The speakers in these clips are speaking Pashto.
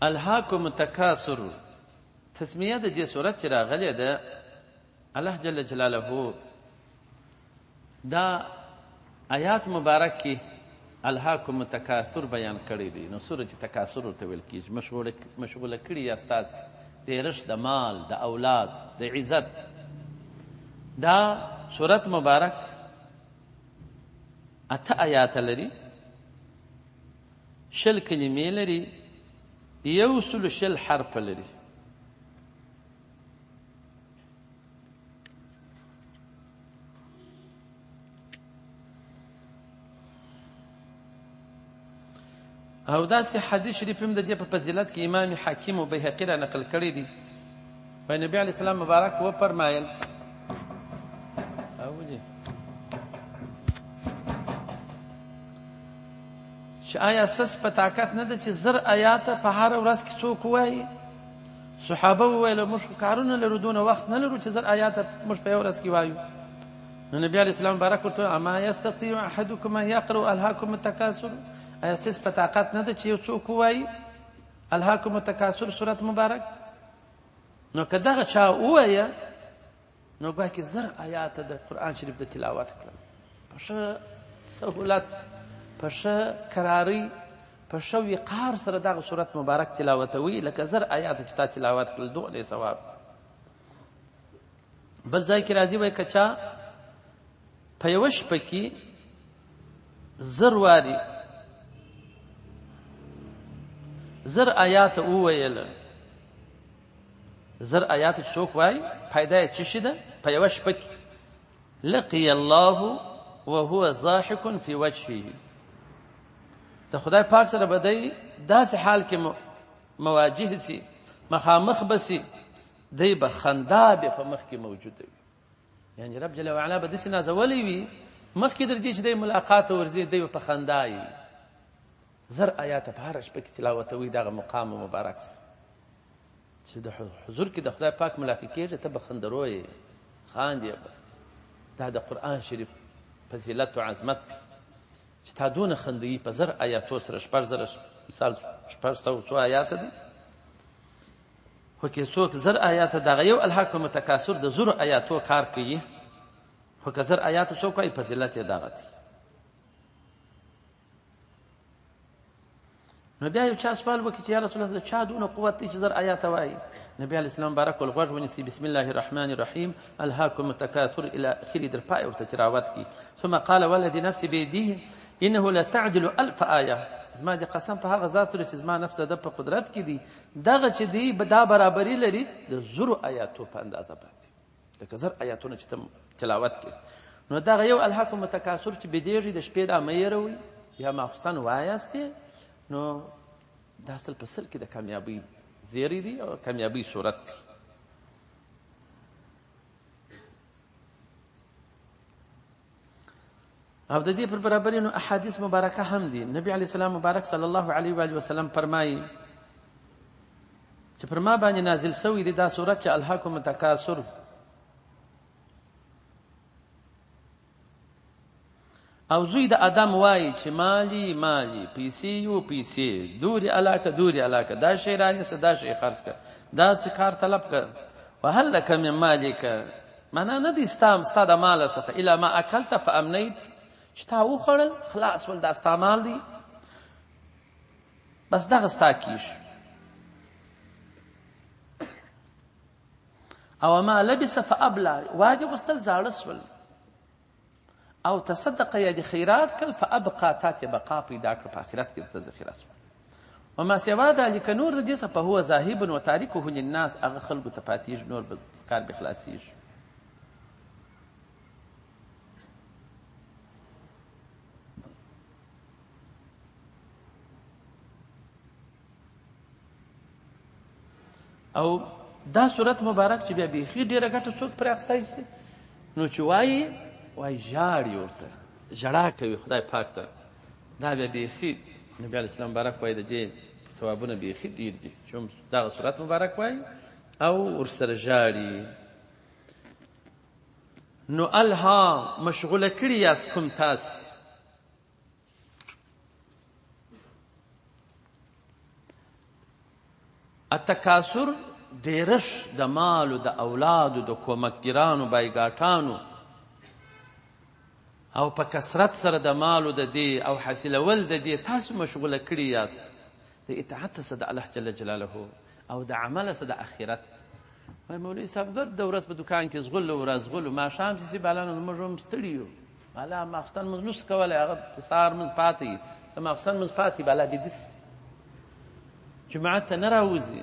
الهاکم التکاثر تسمیه د دې سورت چې راغلې ده الله جل جلاله دا آیات مبارک کې الهاکم التکاثر بیان کړی دی. نو سورت تکاثر ورته ویل کېږي، مشغوله کړي یاست تاسې ډېرښت د مال، د اولاد، د عزت. دا سورت مبارک 8 آیاته لري، 20 کلمې لري، 120 حرف لري. او داسې حدیث شریف هم د دې په فضیلت کې امام حاکم او بیهقي را نقل کړی دي. و نبي علیه السلام مبارک وفرمایل چې آیا ستاسو په طاقت نه ده چې 1000 آیاته په هره ورځ کې څوک ووایي؟ صحابه وویل موږ کارونه لرو، دونه وخت نه لرو چې 1000 آیاته موږ په یوه ورځ کې وایو. نو نبي علیه السلام مبارک ورته اما یستطیع احدکم ان یقرأ الهاکم التکاثر، آیا ستاسو په طاقت نه ده چې یو څوک ووایي الهاکم التکاثر سورت مبارک؟ نو که دغه چا ووایه نو ګویا کې 1000 آیاته د قرآن شریف د تلاوت کړل په ښه سهولت، په ښه کرارۍ، په ښه وقار سره دغه سورت مبارک تلاوتوي لکه 1000 آیاته چې تا تلاوت کړل، دومره ثواب. بل ځای کې راځي وایي که چا په یوه شپه کې 1000 وارې 1000 آیاته وویله، 1000 آیاته چې څوک وایي فایده یې څه شي ده؟ په یوه شپه کې لقي الله وهو ضاحک فی وجهه، د خدای پاک سره به دی داسې حال کې مواجه سي، مخامخ به سي، دی به خندا به په مخ کې موجوده وي. یعنې رب جل وعلا به داسې نازولی وي مخکې در دې چې دی ملاقات ورځي، دی به په خندا وي. 1000 آیاته په هره شپه کې تلاوتوي دغه مقام مبارک سي چې د حضور کې د خدای پاک ملاقات کېږي، ته به خندرو یې، خاندې به. دا د قرآن شریف فضیلت و عظمت دی چې تا دونه خندوي په 1000 آیاتو سره. 6000 مثال 600 آیاته دي، خو که څوک 1000 آیاته دغه یو الهاکم التکاثر د 1000 آیاتو کار کوي، خو که 1000 آیاته څوک وایي فضیلت یې دغه دی. نو بیا یو چا سوال وکړي چې یا رسول الله چا دونه قوت دی چې 1000 آیاته وایي؟ نبي علیه السلام مبارک ول غوږ ونیسي، بسم الله الرحمن الرحیم الهاکم التکاثر الى اخره در پای ورته تلاوت کی. ثم قال والذي نفسي بيديه انه لتعدل 1000 آیه، زما دې قسم په هغه ذات سره چې زما نفس د په قدرت کې دی، دغه چې دی دا برابري لري د 1000 آیاتو په اندازه باندې، لکه 1000 آیاتونه چې تلاوت کړي. نو دغه یو الهاکم التکاثر چې بيدیږي د شپې د مېروي یا ماخستان وایاستي، نو دا اصل په سل کې د کامیابی زیری دی او کامیابی صورت دی. او د دې پر برابرۍ نو احادیث مبارکه هم دي. نبی علیه السلام مبارک صلی الله علیه و آله وسلم فرمایي چې پر ما باندې نازل شوی دی دا سورت چې الهاکم التکاثر، او زوی د ادم وایي چې مالی مالی، پیسې یو پیسې، دوری علاقه دوری علاقه، دا شی رانیسه دا شی خرڅ کړه، داسې کار طلب کړه. وهل لک من مالک، معنا نه دی ستا د مال څخه الا ما اکلت فامنیت، چې تا وخوړل خلاص ول دا ستا مال دی، بس دغه ستا کیږي. او ما لبس فابلا، واجب واستل زاړه سول، او تصدق یا د خیرات کړل فابقى، تا ته بقا پیدا کړ په آخرت کې ورته ذخیره سوه. وما سوا ذلک نور د دې څخه فهو ذاهب وتارکه للناس، هغه خلکو ته پاتېږي، نور به کار به خلاصېږي. او دا صورت مبارک چې بیا بیخي ډېره ګټه څوک پرې اخیستی سي، نو چې وایي ژاړي، ورته ژړا کوي خدای پاک ته، دا بیا بیخي نبي علیه السلام مبارک وایي د دې ثوابونه بیخي ډېر دي چې دغه صورت مبارک وایي او ورسره ژاړي. نو الها مشغوله کړي یاست کوم تاسې التکاثر ډېرش د مالو د اولادو د کومکګرانو بایګاټانو او په کثرت سره د مالو د دې او حاصلول د دې تاسو مشغوله کړي یاست د اطاعت سره د الله جل جلاله او د عمل سره د آخرت. وای مولوي صاحب ګرد د ورځ په دکان کې زغلو ورځغلو ماښام چې بالانو موږ هم ستړي یو بالا ماخستن موږ نس کولی هغه سهار موږ پاتې د ماخستن موږ پاتې بالا بیدس جماعت ته نه راوځي.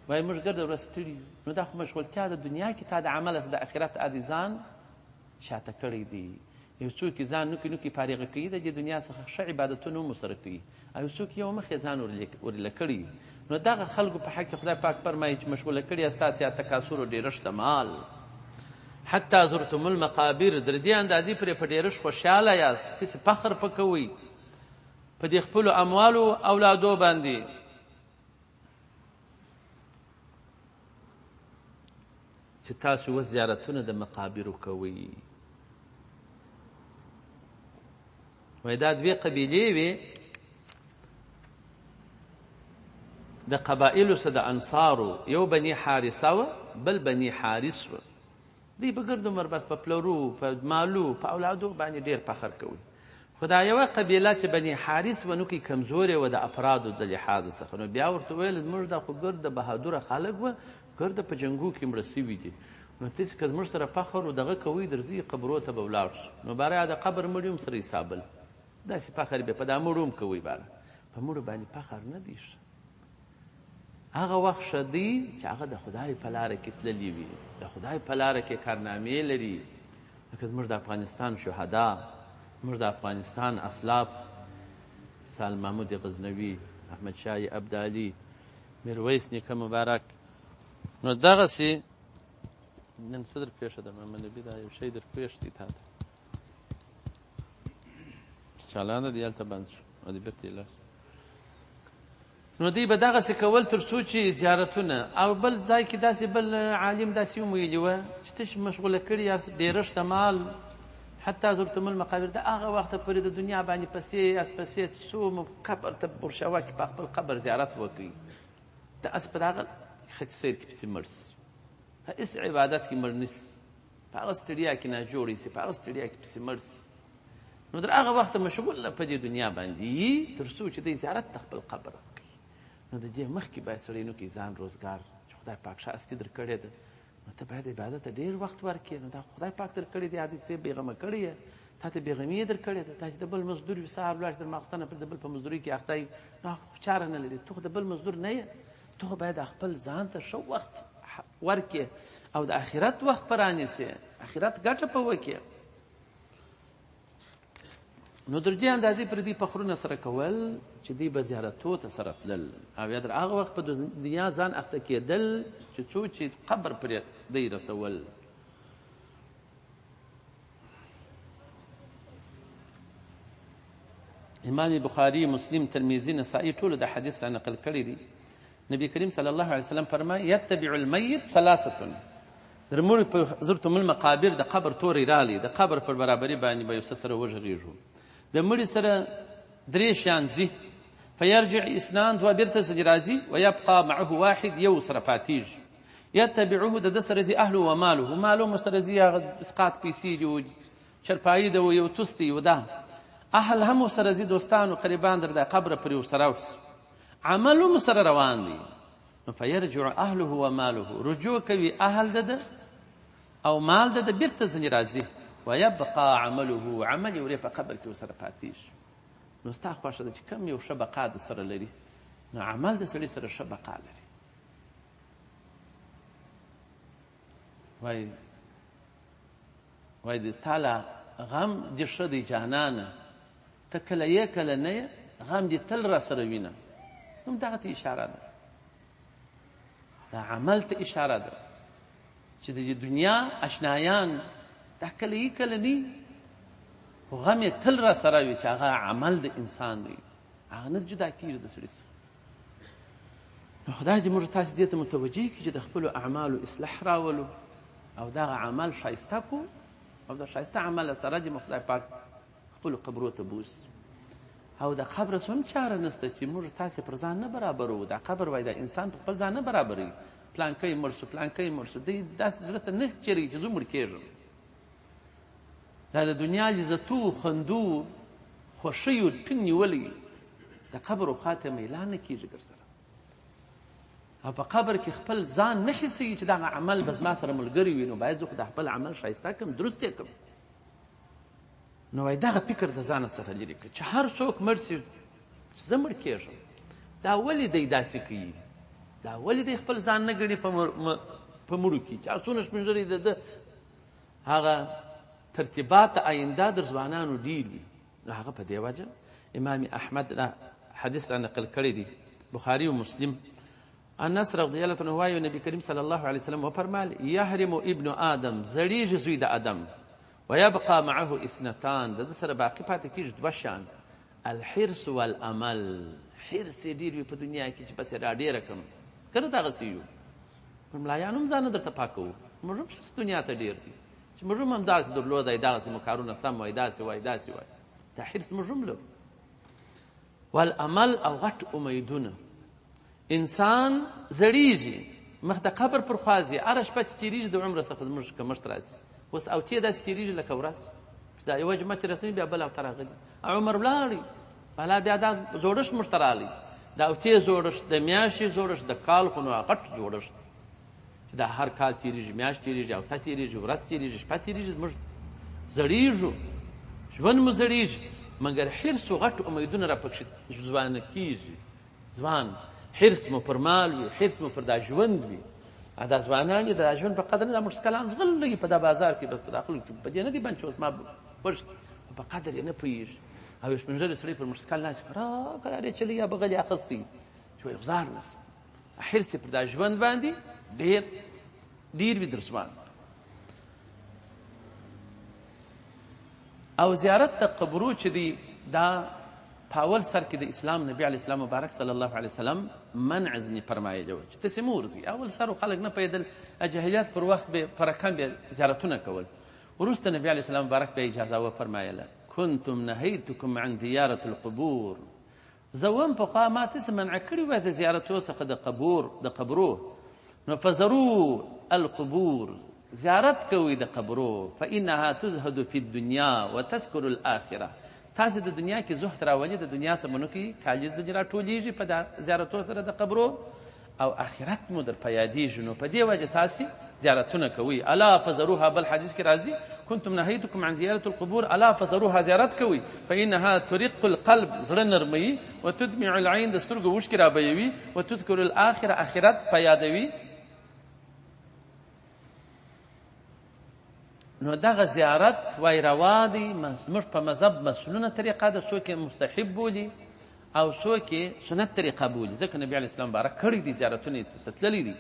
وای موږ ګرد د ورځ ستړي نو دا خو مشغولتیا د دنیا کې تا د عمل سره د آخرت ادي ځان شاته کړی دی. یو څوک ځان نوکي فارغ کوي د دنیا څخه ښه عبادتونه هم ورسره کوي او یو څوک یو مخ یې ځان ورله کړي. نو دغه خلکو په حق خدای پاک فرمایي چې مشغوله کړي استاسې تکاثر او ډېرښت د مال حتی زرتم المقابر در دې اندازې پرې په ډېرښت خوشحاله یاست چې تاسې فخر په کوئ په دې خپلو اموالو اولادو باندې. چې تاسو اوس زیارتونه د مقابرو کوئ. وایي دا دوې قبیلې وې د قبایلو څخه د انصارو یو بني حارثه وه بل بني حارث وه. دوی به ګرد عمر بس په پلرو په مالو په اولادو باندې ډېر فخر کوي. خو دا یوه قبیله چې بني حارث وه نو کې کمزورې وه د افرادو د لحاظ څخه. نو بیا ورته ویل زموږ دا خو ګرد بهادوره خلک وه ګرد په جنګو کې مړه سوي دي نو تاسې که زموږ سره فخر و دغه کوئ درځئ قبرو ته به ولاړ شو. نو باره د قبر مړي هم سره حسابل داسې فخر بیا په دا مړو هم کوئ باره په مړو باندې فخر نه دی. هغه وخت ښه دی چې هغه د خدای په لاره کې تللي وي د خدای په لاره کې کارنامې لري. لکه زموږ د افغانستان شهدا زموږ د افغانستان اسلاف مثال محمود غزنوي احمد شاه ابدالي میرویس نیکه مبارک. نو دغسې نن څه در پېښه ده محمد نبي دا یو شی در پېښ دی تا ته چالانه دی هلته بند شو او دې بېرته یې لاس. نو دوی به دغسې کول تر څو چې زیارتونه او بل ځای کې داسې بل عالم داسې هم ویلي وه چې تش مشغوله کړي یاست ډېرښت د مال حتی زرتم المقابر د هغه وخته پورې د دنیا باندې پسې اس پسې څو قبر ته برشوه کې په خپل قبر زیارت وکړي د اس په دغه خط سیر کې پسې مړ سي په هېڅ عبادت کې مړ نه سي په هغه ستړیا کې ناجوړی سي په هغه ستړیا کې پسې مړ سي. نو در هغه وخته مشغوله په دې دنیا باندې تر څو چې دی زیارت د خپل قبر وکړي. نو د دې مخکې باید سړی نو کې ځان روزګار چې خدای پاک شایستې در کړې ده نو ته باید عبادت ته ډېر وخت ورکړې. نو دا خدای پاک در کړې دی عادي څه بېغمه کړې یې تا ته بېغمي یې در کړې ده. تا چې د بل مزدور وي سهار ولاړ تر ماخستنه د بل په مزدورۍ کې اخته یي نو خو چاره نه لري. ته خو د بل مزدور نه یې ته خو باید خپل ځان ته ښه وخت ورکړې او د آخرت وخت پرانیسې آخرت ګټه په وکړې. نو در دې اندازې پر دې فخرونه سره کول چې دوی به زیارتو ته سره تلل او یا در هغه وخت په دنیا ځان اخته کېدل چې څو چې قبر پرې دی رسول. امام بخاري مسلم ترمذي نسائي ټولو د حدیث را نقل کړی دی. نبی کریم صلی الله علیه وسلم فرمایي یتبع المیت ثلاثه در مړي په زرتم المقابر د قبر تورې رالی د قبر پر برابري باندې به یو څه سره وژغېږو د مړي سره درې شیان ځي فیرجع اثنان دوه بیرته ځنې راځي ویبقى معه واحد یو سره پاتېږي یتبعه د ده سره ځي اهله و ماله مالو مو سره ځي هغه اسقاط پیسې دي و چرپایي ده و یو توس دی و ده اهل هم ورسره ځي دوستانو قریبان در د قبره پرې ورسره اوسي عمل هم سره روان دی. نو فیرجع اهله و ماله رجوع کوي اهل ده او مال ده بیرته ځنې راځي ویبقى عمله عمل یې ورې په قبر کې ورسره پاتېږي. نو ستا خوښه ده چې کم یو ښه بقا د سره لري نو عمل د سړي سره ښه بقا لري. وایي د تا له غم دې ښه دی جانانه ته کله یې کله نه یې غم دې تل را سره وینه. هم دغه ته اشاره ده دا عمل ته اشاره ده چې د دنیا اشنایان دا کله یې کله نه خو غم یې تل را سره وي چې هغه عمل د انسان دی هغه نه جدا کېږي د سړي څخه. نو خدای دې موږ تاسې دې ته متوجه کړي چې د خپلو اعمالو اصلاح راولو او دغه عمل ښایسته کړو او د ښایسته عمل سره دې خدای پاک خپلو قبرو ته بوسي او د قبر سم چاره نشته چې موږ تاسې پر ځان نه برابرو. دا قبر وایي دا انسان په خپل ځان نه برابروي. پلانکی مړ شو پلانکی مړ شو دی داسې زړه ته نه چېرېږي چې زه مړ کېږم. دا د دنیا لذتو خندو خوښیو ټینګ نیولی د قبر و خواته میلان نه کېږي در سره. او په قبر کې خپل ځان نه حسوي چې دغه عمل به زما سره ملګری وي نو باید زه خو د خپل عمل ښایسته کړم درست یې کړم. نو وایي دغه فکر د ځانه څخه لرې کړه چې هر څوک مړ شي چې زه مړ کېږم. دا ولې دی داسې کوي؟ دا ولې دی خپل ځان نه ګڼي په مړو کې چې هر څونه سپین ږیري د هغه ترتیبات آینده در ځوانانو ډېر وي. نو هغه په دې وجه امام احمد دا حدیث را نقل کړی دی بخاري و مسلم. انس رضی الله عنه وایي نبی کریم صلی الله علیه وسلم وفرمایل یحرم ابن آدم زړیږي زوی د آدم ويبقى معه اثنتان د سره باقي پاتې کېږي دوه شیان الحرص والعمل. حرص یې ډېر وي په دنیا کې چې بس یې را ډېره کړم که نه دغسې یو ملایان هم ځان درته پاکوو موږ هم حرص دنیا ته ډېر دي چې موږ هم همداسې درلودی دغسې مو کارونه سم وای داسې وای داسې وای. دا حرص موږ هم لرو. والعمل او غټ امیدونه. انسان زړیږي مخ د قبر پر خوا ځي هره شپه چې تېرېږي د عمره څخه زموږ کمښت راځي. اوس او تې داسې تېرېږي لکه ورځ چې دا یوه جمعه چې رسوي بیا بل هفته راغلي عمر ولاړی بالا بیا دا زوړښت موږ ته راغلی دا او تې زوړښت د میاشتې زوړښت د کال خو نو غټ زوړښت چې دا هر کال تېرېږي میاشت تېرېږي هفته تېرېږي ورځ تېرېږي شپه تېرېږي زموږ زړېږو ژوند مو زړېږي مګر حرص و غټ امیدونه را پکښې ځوانه کېږي. ځوان حرص مو پر مال وي حرص مو پر دا ژوند وي. دا ځوانان یې د ژوند په قدر نه دا موږ کلان زغلي په دا بازار کې بس په داخلو کې په دې نه دي بند چې اوس ما ورش په قدر یې نه پوهېږي. او یو سپین ږیری سړی پر موټرسایکل ناست کرارې چلی یا بغل یې اخیستی چې وایي غزار نسي حرص یې پر دا ژوند باندې ډېر وي در ځوان. او زیارت د قبرو چې دی دا په اول سر کې د اسلام نبي علیه السلام مبارک صلی الله علیه وسلم منع ځینې فرمایلی وه چې تاسې مه ورځئ. اول سر خلک نه پوهېدل جاهلیت پر وخت به په رقم به زیارتونه کول. وروسته نبي علیه السلام مبارک به اجازه وفرمایله کنتم نهیتکم عن زیارة القبور. زه وم پخوا ما تاسې منع کړي وه د زیارتو څخه د قبرو نو فزرو القبور زیارت کوئ د قبرو فانها تزهد فی الدنیا وتذکر الاخره. تاسې د دنیا کې زهد راولي د دنیا سمنو کې کالي ځینې راټولېږي په زیارتو سره د قبرو او آخرت مو در په یادېږي نو په دې وجه تاسې زیارتونه کوئ. الا فزروها بل حدیث کې راځي کنتم نهیتکم عن زیارة القبور الا فزروها زیارت کوئ فانها ترق القلب زړه نرموي وتدمع العین د سترګو اوښکې رابهوي وتذکر الاخره آخرت په یادوي. نو دغه زیارت وای روا دی زموږ په مذهب مسنونه طریقه ده څوک یې مستحب بولي او څوک یې سنت طریقه بولي ځکه نبي علیه السلام بارک کړي دي زیارتونه یې ته تللي دي.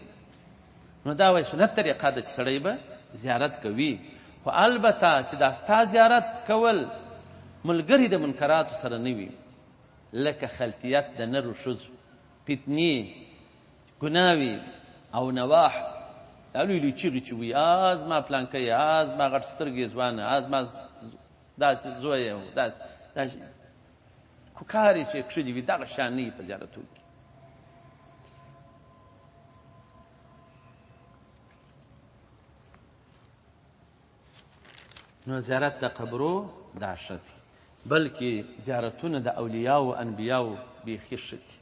نو دا وایي سنت طریقه ده چې سړی به زیارت کوي خو البته چې دا ستا زیارت کول ملګري د منکراتو سره نه وي لکه خلطیت د نر و ښځو فتنې ګناوې او نواح دا لوی لوی چیغې چې وي زما پلانکی زما غټ سترګې ځوانه زما داسې زویه داسې کوکارې چې کښلي وي دغه شیان نه وي په زیارتو کې. نو زیارت د قبرو دا ښه دي بلکې زیارتونه د اولیاو و انبیاو بیخي ښه دي.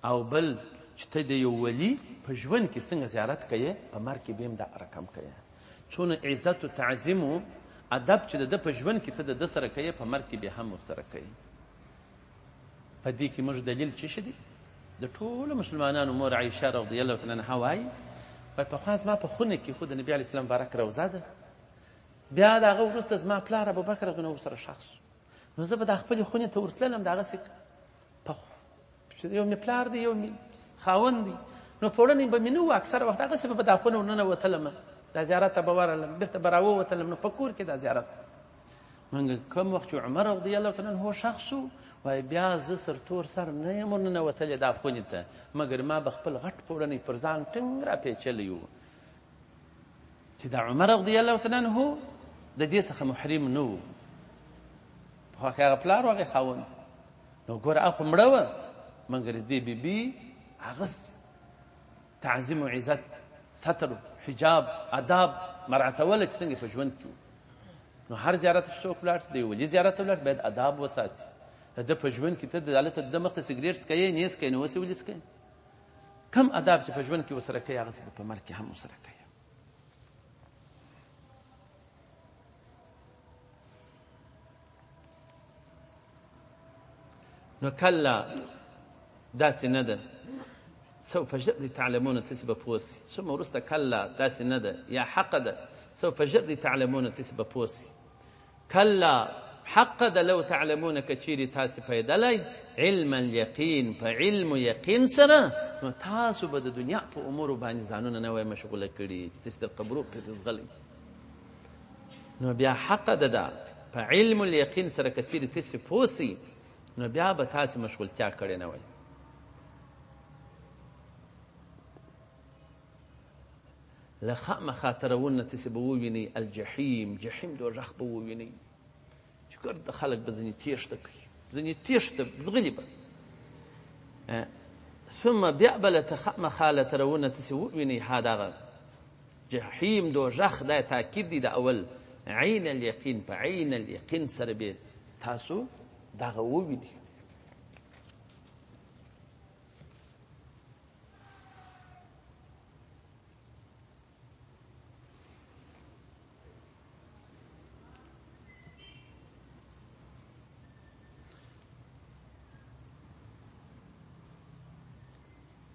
او بل چې ته د یو ولي په ژوند کې څنګه زیارت کوې په مرګ کې به هم دا رقم کوې. څونه عزت و تعظیم و ادب چې د ده په ژوند کې ته د ده سره کوې په مرګ کې بیا هم ورسره کوې. په دې کې موږ دلیل څه دی د ټولو مسلمانانو مور عایشه رضی الله تعالی عنها وایي پخوا زما په خونه کې خو د نبي علیه السلام بارک روضه ده بیا د هغه وروسته زما پلار ابوبکر رضی الله ورسره ښخ شو نو زه به د خپلې خونې ته ورتللم دغسې یو مې پلار دی یو مې خاوند دی نو په وړنې به مې نه وو اکثره وخت هغسې به دا خونه ورننوتلم دا زیارت ته به ورغلم بېرته به راووتلم نو په کور کې دا زیارت منګه کوم وخت چې عمر رضی الله تعالی عنه ښخ شو وایي بیا زه سرتور سر نه یم ورننوتلی دا خونې ته مګر ما به خپل غټ پوړنی پر ځان ټینګ راپېچلی و چې دا عمر رضی الله تعالی عنه د دې څخه محرم نه و خو هغه پلار و هغې خاوند نو ګوره هغه مړه وه مګر دې بیبي هغه تعظیم و عزت ستر حجاب اداب مراعتوله چې څنګه په ژوند کې نو هر زیارت چې څوک ولاړ شي د ولي زیارت ته ولاړ باید اداب وساتي د په ژوند کې ته د هلته د مخ ته سګرېټ څکوې نه څکوې نو اوس یې ولې څکوې کم اداب چې په ژوند کې ورسره کوي هغسې به په مرګ کې هم ورسره کوي نو کله داسې نه ده سوف ژر تعلمون تاسې به پوه سي ثم وروسته کله داسې نه ده یا حقه ده سوف ژر تعلمون تاسې به پوه سي کله حق ده لو تعلمون که چیرې تاسې پیدلی علم الیقین په علم و یقین سره نو تاسو به د دنیا په امورو باندې ځانونه نه وای مشغوله کړي چې تاسې د قبرو پرې ځغلی نو بیا حق ده په علم الیقین سره که چیرې تاسې پوه سي نو بیا به تاسې مشغولتیا کړې نه وای لخامخا ترونه تاسې به ووینئ الجحیم جحیم دوژخ به ووینئ چې ګرد خلک به ځینې تیښته کوي ځینې تیښته ځغلي به ثم بیا به خامخا لترونه تاسې ووینئ دغه جحیم دوژخ دا تاکید دی د اول عین الیقین په عین الیقین سره به تاسو دغه ووینئ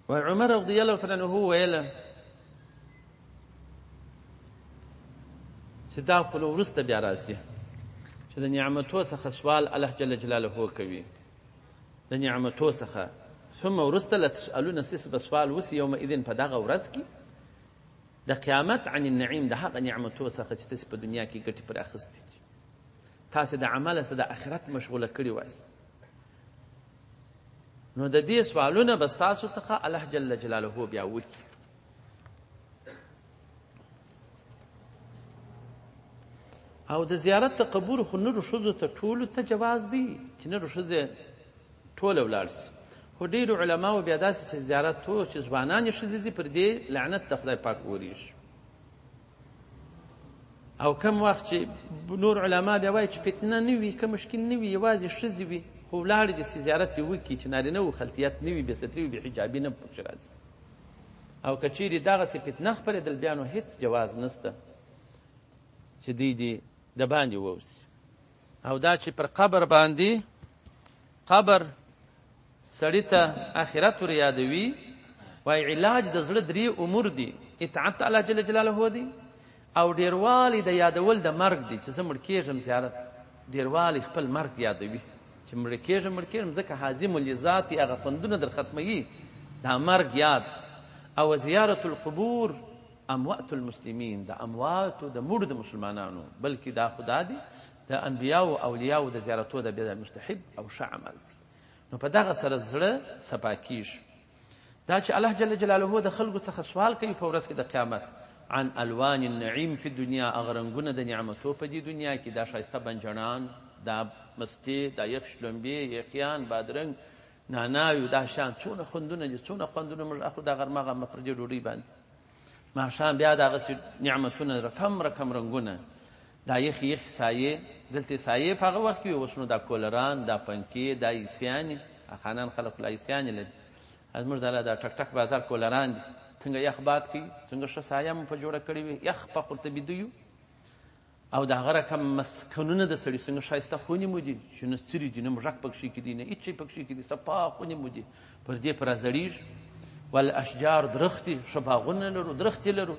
وعمر رضی الله تعالی عنه ویله چې دا خو وروسته بیا راځي چې د نعمتو څخه سوال الله جل جلاله کوي د نعمتو څخه ثم وروسته لتسألون سیس به سوال وسي یومئذ په دغه ورځ کې د قیامت عن النعیم د هغه نعمتو څخه چې تاسې په دنیا کې ګټې پرې اخیستې دي تاسې د عمله څه د آخرت مشغوله کړي وایي نو د دې سوالونه به ستاسو څخه الله جل جلاله بیا وکړي او د زیارت د قبور خو نورو ښځو ته ټولو ته جواز دی چې نورو ښځې ټوله ولاړ سي خو ډېرو علماو بیا داسې چې زیارت تو چې ځوانانې ښځې ځي پر دې لعنت د خدای پاک وریږي او کم وخت چې نور علما بیا وایي چې فتنه نه وي که مشکل نه وي یوازې ښځې وي خو ولاړې دې سي زیارت یې وکړي چې نارینه و خلطیت نه وي بېستري وي بېحجابي نه پکښې راځي او که چیرې دغسې فتنه خپرېدل بیا نو هېڅ جواز نشته چې دوی دې د باندې ووسي او دا چې پر قبر باندې قبر سړي ته آخرت ور یادوي وایي علاج د زړه درې امور دي اطاعت الله جل جلاله دی او ډېروالی د یادول د مرګ دی چې زه مړ کېږم زیارت ډېروالی خپل مرګ یادوي چې مړ کېږم ځکه حازم لذات هغه خوندونه در ختموي دا مرګ یاد او زیارت القبور اموات المسلمین د امواتو د مړو د مسلمانانو بلکې دا خدا دی د انبیاو او اولیاو د زیارتو د بیا مستحب او ښه عمل دی نو په دغه سره زړه صفا کیږي دا چې الله جل جلاله د خلکو څخه سوال کوي په ورځ کې د قیامت عن الوان النعیم فی دنیا هغه رنګونه د نعمتو په دې دنیا کې دا ښایسته بنجڼان دا مستې دا یخ شلومبې یخیان بادرنګ نعناوي دا شان څونه خوندونه دي څونه خوندونه موږ اخلو دا غرمه غرمه پر دې ډوډۍ باندې ماښام بیا دغسې نعمتونه رقم رقم رنګونه دا یخ یخ سایې دلته سایې په هغه وخت کې اوس نو دا کولران دا پنکې دا ایسیانې خانان خلک لا ایسیانې لري زموږ دا ټک ټک بازار کولران دي څنګه یخ باد کوي څنګه ښه سایه مو په جوړه کړې وي یخ په قرطبي دوی او د هغه رقم مسکنونه د سړي څنګه ښایسته خونې مو دي چې نه څري دي نه موږک پکښې کې دي نه هېڅ شی پکښې کې دي صفا خونې مو دي پر دې په راځړېږي والاشجار درختې ښه باغونه لرو درختې لرو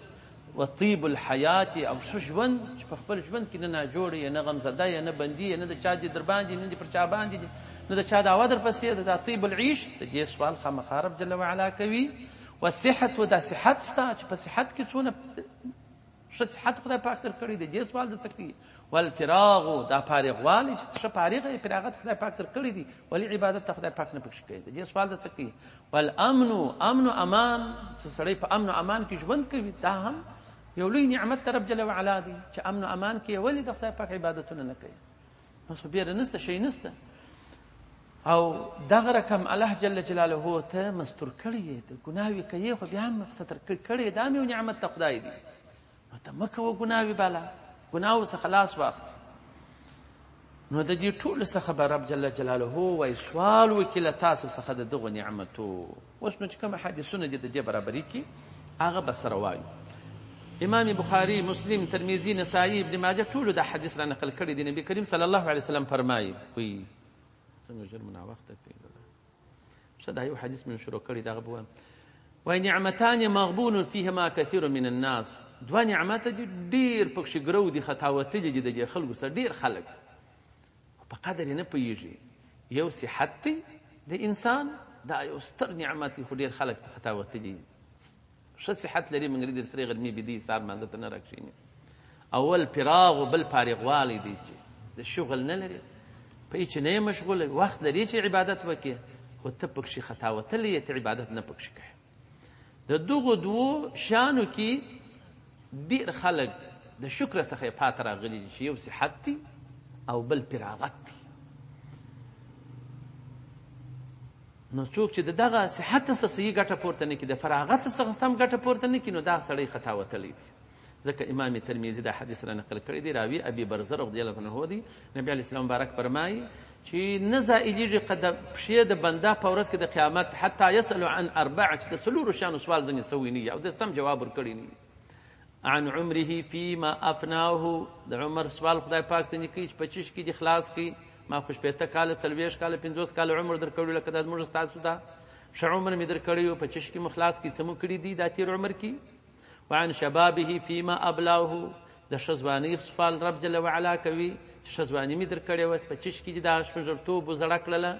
وطیب الحیات او ښه ژوند چې په خپل ژوند کې نه ناجوړه یې نه غمزده یې نه بندي یې نه د چا دي در باندې نه دي پر چا باندې دي نه د چا دعوه در پسې ده دا طیب العیش د دې سوال خامخا رب جل وعلا کوي والصحت و دا صحت ستا چې په صحت کې څونه ښه صحت خدای پاک در کړی دی دې سوال د څه کوي والفراغ دا فارغوالی چې ښه فارغ یې فراغت خدای پاک در کړی دی ولې عبادت ته خدای پاک نه پکښې کوي د دې سوال د څه کوي والامن امن و امان چې سړی په امن و امان کې ژوند کوي دا هم یو لوی نعمت ته رب جل وعلا دی چې امن و امان کې ولې د خدای پاک عبادتونه نه کوي نو څه بیره نشته شی نشته او دغه رقم الله جل جلاله ته مستور کړی یې د ګناوي کوي خو بیا هم ستر کړی دا مې یو نعمت ته خدای دی نو ته مه کوه ګناوي بالا ګناو څخه لاس واخلي نو د دې ټولو څخه به رب جل جلاله وایي سوال وکړي له تاسو څخه د دغو نعمتو اوس نو چې کوم حدیثونه دي د دې برابري کړي هغه به سره وایو امام بخاري مسلم ترمذي نسائي ابن ماجه ټولو دا حدیث را نقل کړی دی نبی کریم صلی الله علیه وسلم فرمایي وایي څنګه ژر منا وخته کوي څه دا یو حدیث من شروع کړی دغه به وایي نعمتان مغبون فيهما كثير من الناس دوه نعمت دي ډېر پکښې ګرو دي خطاوتلي دي د دې خلکو سره ډېر خلک په قدر یې نه پوهېږي یو صحت دی د انسان دا یو ستر نعمت دی خو ډېر خلک په خطاوتلي ښه صحت لري مګر در سره غرمې بيدي سهار مانځه ته نه راکښېني اول فراغ و بل فارغوالی دی چې د شغل نه لري په هېڅ نه یې مشغوله وخت لري چې عبادت وکړي خو ته پکښې خطاوتلی یې ته عبادت نه پکښې کوې د دغو دوو شیانو کې ډېر خلک د شکر څخه یې پاته راغلي دي چې یو صحت دی او بل فراغت دی نو څوک چې د دغه صحت څخه صحیح ګټه پورته نه کړي د فراغت څخه سم ګټه پورته نه کړي نو دا سړی خطاوتلی دی ځکه امام ترمذي دا حدیث را نقل کړی دی راوي ابي برزه رضی الله عنه دی نبی علیه السلام مبارک فرمایي چې نه زائدېږي قد پښې د بنده په ورځ کې د قیامت حتی یسأل عن اربع چې د څلورو شیانو سوال ځنې سوی نه وي او د سم جواب ورکړی نه وي عن عمره فيما افناه د عمر سوال خدای پاک څنګه کوي چې په چیش کې دي خلاص کړي ما خو شپېته کاله 40 کاله 50 کاله عمر درکړی لکه دا زموږ ستاسو ده ښه عمر مې درکړی و په چیش کې مو خلاص کړي څه مو کړي دي دا تېر عمر کې وعن شبابه فيما ابلاه د ښه ځوانۍ سوال رب جل وعلا کوي چې ښه ځواني مې درکړې وه په چیش کې دي دا شپږرتوب زړه کړله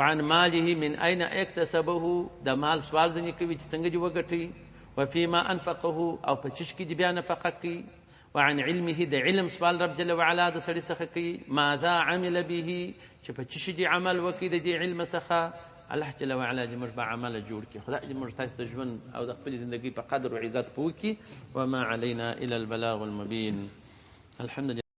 وعن ماله من اين اکتسبه د مال سوال ځنې کوي چې څنګه دې وګټئ وفيما انفقه او په چیش کې دې بیا نفقه کوي وعن علمه د علم سوال رب جل وعلا د سړي څخه کوي ماذا عمل به چې په چیش دې عمل وکړي د دې علم څخه الله جل وعلا دې موږ به عمله جوړ کړي خدای دې موږ تاسو ته ژوند او د خپلې زندګۍ په قدر او عزت پوه کړي وما علينا الا البلاغ المبين الحمد لله